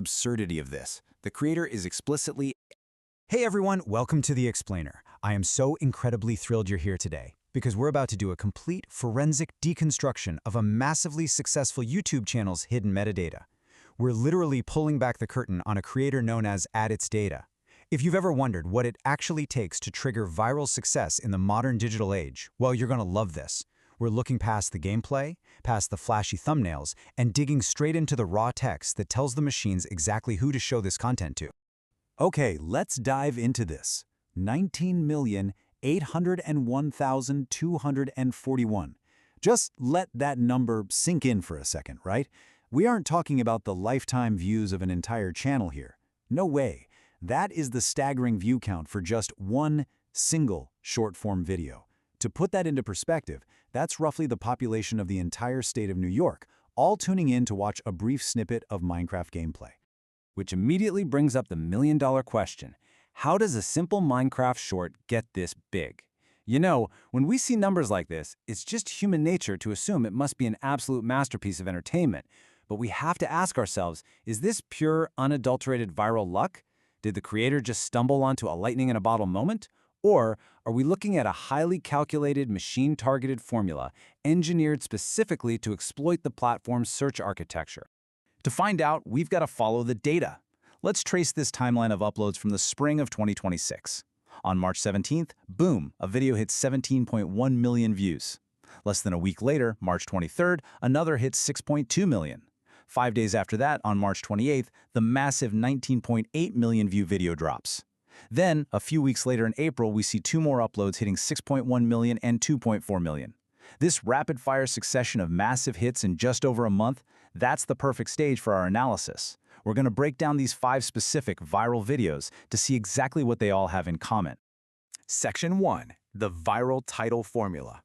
absurdity of this. The creator is explicitly. Hey everyone, welcome to The Explainer. I am so incredibly thrilled you're here today because we're about to do a complete forensic deconstruction of a massively successful YouTube channel's hidden metadata. We're literally pulling back the curtain on a creator known as @itsdata. If you've ever wondered what it actually takes to trigger viral success in the modern digital age, well, you're gonna love this. We're looking past the gameplay, past the flashy thumbnails, and digging straight into the raw text that tells the machines exactly who to show this content to. Okay, let's dive into this. 19,801,241. Just let that number sink in for a second, right? We aren't talking about the lifetime views of an entire channel here. No way. That is the staggering view count for just one single short-form video. To put that into perspective, that's roughly the population of the entire state of New York, all tuning in to watch a brief snippet of Minecraft gameplay. Which immediately brings up the million-dollar question. How does a simple Minecraft short get this big? You know, when we see numbers like this, it's just human nature to assume it must be an absolute masterpiece of entertainment. But we have to ask ourselves, is this pure, unadulterated viral luck? Did the creator just stumble onto a lightning-in-a-bottle moment? Or are we looking at a highly calculated, machine-targeted formula engineered specifically to exploit the platform's search architecture? To find out, we've got to follow the data. Let's trace this timeline of uploads from the spring of 2026. On March 17th, boom, a video hits 17.1 million views. Less than a week later, March 23rd, another hits 6.2 million. 5 days after that, on March 28th, the massive 19.8 million view video drops. Then, a few weeks later in April, we see two more uploads hitting 6.1 million and 2.4 million. This rapid-fire succession of massive hits in just over a month, that's the perfect stage for our analysis. We're going to break down these 5 specific viral videos to see exactly what they all have in common. Section 1. The viral title formula.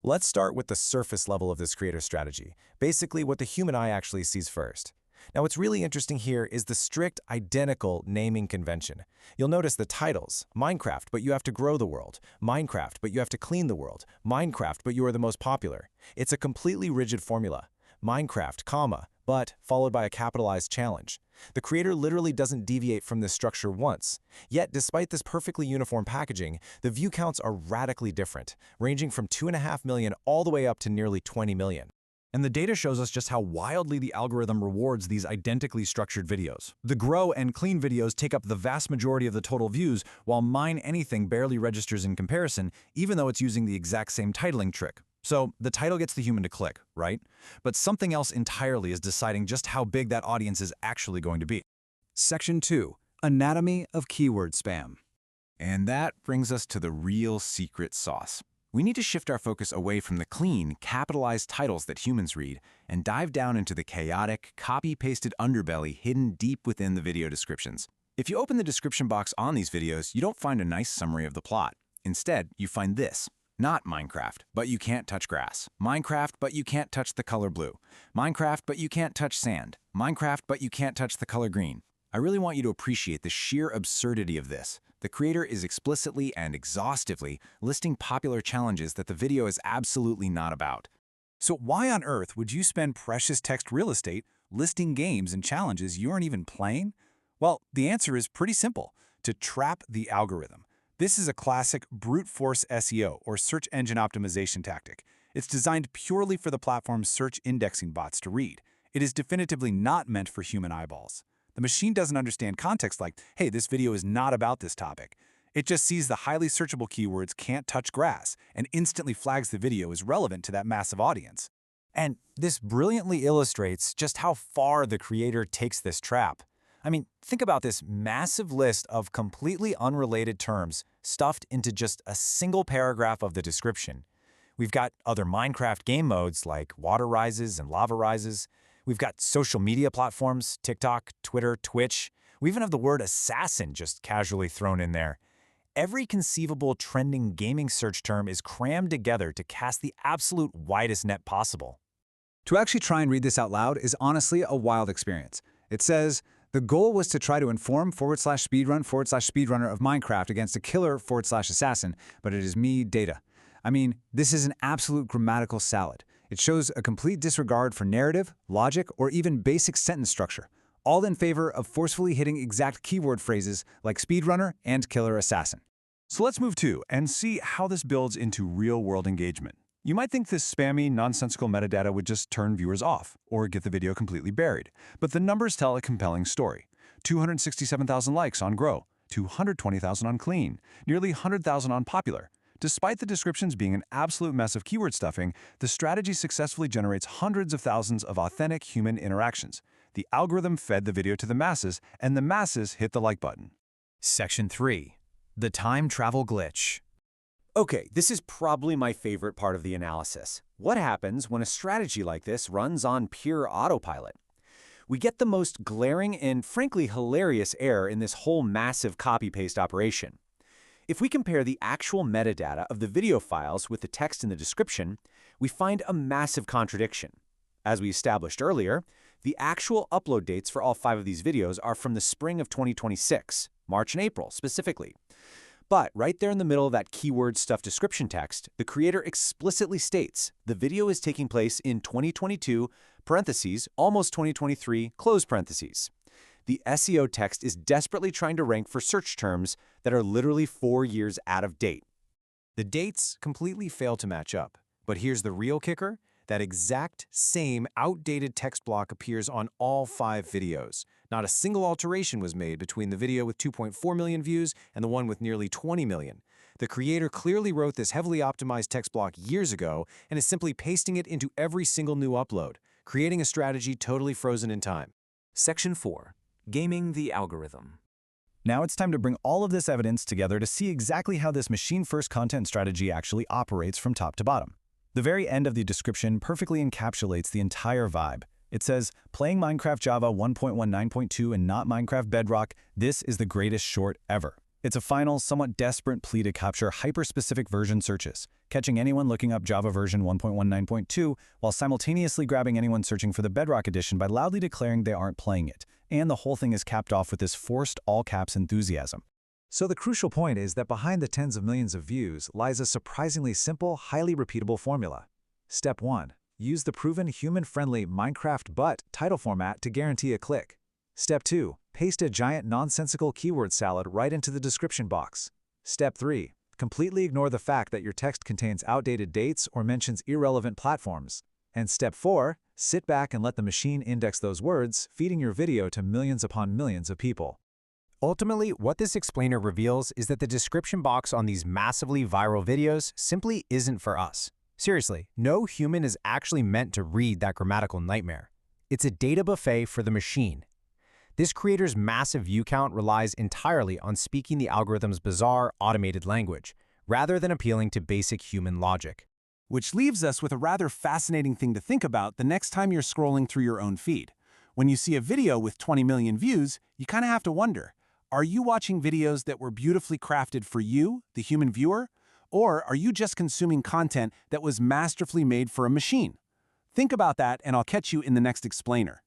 Let's start with the surface level of this creator strategy, basically what the human eye actually sees first. Now, what's really interesting here is the strict, identical naming convention. You'll notice the titles: Minecraft, but you have to grow the world; Minecraft, but you have to clean the world; Minecraft, but you are the most popular. It's a completely rigid formula. Minecraft, comma, but, followed by a capitalized challenge. The creator literally doesn't deviate from this structure once. Yet, despite this perfectly uniform packaging, the view counts are radically different, ranging from 2.5 million all the way up to nearly 20 million. And the data shows us just how wildly the algorithm rewards these identically structured videos. The grow and clean videos take up the vast majority of the total views, while Mine Anything barely registers in comparison, even though it's using the exact same titling trick. So the title gets the human to click, right? But something else entirely is deciding just how big that audience is actually going to be. Section 2. Anatomy of keyword spam. And that brings us to the real secret sauce. We need to shift our focus away from the clean, capitalized titles that humans read and dive down into the chaotic, copy-pasted underbelly hidden deep within the video descriptions. If you open the description box on these videos, you don't find a nice summary of the plot. Instead, you find this. Not Minecraft, but you can't touch grass. Minecraft, but you can't touch the color blue. Minecraft, but you can't touch sand. Minecraft, but you can't touch the color green. I really want you to appreciate the sheer absurdity of this. The creator is explicitly and exhaustively listing popular challenges that the video is absolutely not about. So why on earth would you spend precious text real estate listing games and challenges you aren't even playing? Well, the answer is pretty simple: to trap the algorithm. This is a classic brute force SEO, or search engine optimization tactic. It's designed purely for the platform's search indexing bots to read. It is definitively not meant for human eyeballs. The machine doesn't understand context like, hey, this video is not about this topic. It just sees the highly searchable keywords "can't touch grass" and instantly flags the video as relevant to that massive audience. And this brilliantly illustrates just how far the creator takes this trap. I mean, think about this massive list of completely unrelated terms stuffed into just a single paragraph of the description. We've got other Minecraft game modes like water rises and lava rises. We've got social media platforms, TikTok, Twitter, Twitch. We even have the word assassin just casually thrown in there. Every conceivable trending gaming search term is crammed together to cast the absolute widest net possible. To actually try and read this out loud is honestly a wild experience. It says, the goal was to try to inform /speedrun/speedrunner of Minecraft against a killer /assassin, but it is me, Data. I mean, this is an absolute grammatical salad. It shows a complete disregard for narrative, logic, or even basic sentence structure. all in favor of forcefully hitting exact keyword phrases like speedrunner and killer assassin. So let's move to and see how this builds into real-world engagement. You might think this spammy, nonsensical metadata would just turn viewers off or get the video completely buried, but the numbers tell a compelling story. 267,000 likes on Grow, 220,000 on Clean, nearly 100,000 on Popular. Despite the descriptions being an absolute mess of keyword stuffing, the strategy successfully generates hundreds of thousands of authentic human interactions. The algorithm fed the video to the masses, and the masses hit the like button. Section 3. The time travel glitch. Okay, this is probably my favorite part of the analysis. What happens when a strategy like this runs on pure autopilot? We get the most glaring and frankly hilarious error in this whole massive copy-paste operation. If we compare the actual metadata of the video files with the text in the description, we find a massive contradiction. As we established earlier, the actual upload dates for all 5 of these videos are from the spring of 2026, March and April specifically. But right there in the middle of that keyword stuff description text, the creator explicitly states the video is taking place in 2022, parentheses, almost 2023, close parentheses. The SEO text is desperately trying to rank for search terms that are literally 4 years out of date. The dates completely fail to match up. But here's the real kicker. That exact same outdated text block appears on all 5 videos. Not a single alteration was made between the video with 2.4 million views and the one with nearly 20 million. The creator clearly wrote this heavily optimized text block years ago and is simply pasting it into every single new upload, creating a strategy totally frozen in time. Section 4. Gaming the algorithm. Now it's time to bring all of this evidence together to see exactly how this machine-first content strategy actually operates from top to bottom. The very end of the description perfectly encapsulates the entire vibe. It says, playing Minecraft Java 1.19.2 and not Minecraft Bedrock, this is the greatest short ever. It's a final, somewhat desperate plea to capture hyper-specific version searches, catching anyone looking up Java version 1.19.2 while simultaneously grabbing anyone searching for the Bedrock edition by loudly declaring they aren't playing it. And the whole thing is capped off with this forced all-caps enthusiasm. So the crucial point is that behind the tens of millions of views lies a surprisingly simple, highly repeatable formula. Step 1. Use the proven human-friendly Minecraft but title format to guarantee a click. Step 2. Paste a giant nonsensical keyword salad right into the description box. Step 3. Completely ignore the fact that your text contains outdated dates or mentions irrelevant platforms. And Step 4. Sit back and let the machine index those words, feeding your video to millions upon millions of people. Ultimately, what this explainer reveals is that the description box on these massively viral videos simply isn't for us. Seriously, no human is actually meant to read that grammatical nightmare. It's a data buffet for the machine. This creator's massive view count relies entirely on speaking the algorithm's bizarre, automated language, rather than appealing to basic human logic. Which leaves us with a rather fascinating thing to think about the next time you're scrolling through your own feed. When you see a video with 20 million views, you kind of have to wonder, are you watching videos that were beautifully crafted for you, the human viewer? Or are you just consuming content that was masterfully made for a machine? Think about that, and I'll catch you in the next explainer.